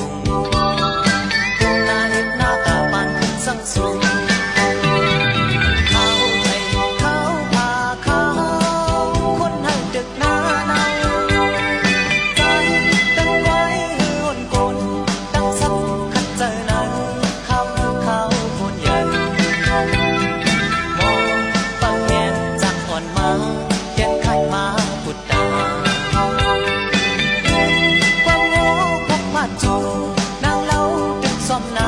งทุ่งนาเห็ดหน้าตาปานขึ้นสังสงเขาให้เขาพาเขาคนให้ดึกหน้าเนาใจตั้งไว้หือวนกลตั้งสักขัดเจอนั้นคำเขาคนใหญ่มองปังแงนจากอ่อนมาเย็นไข่มาพุดดาความโง่พกมาจูนางเล่าดึกซ้อมนา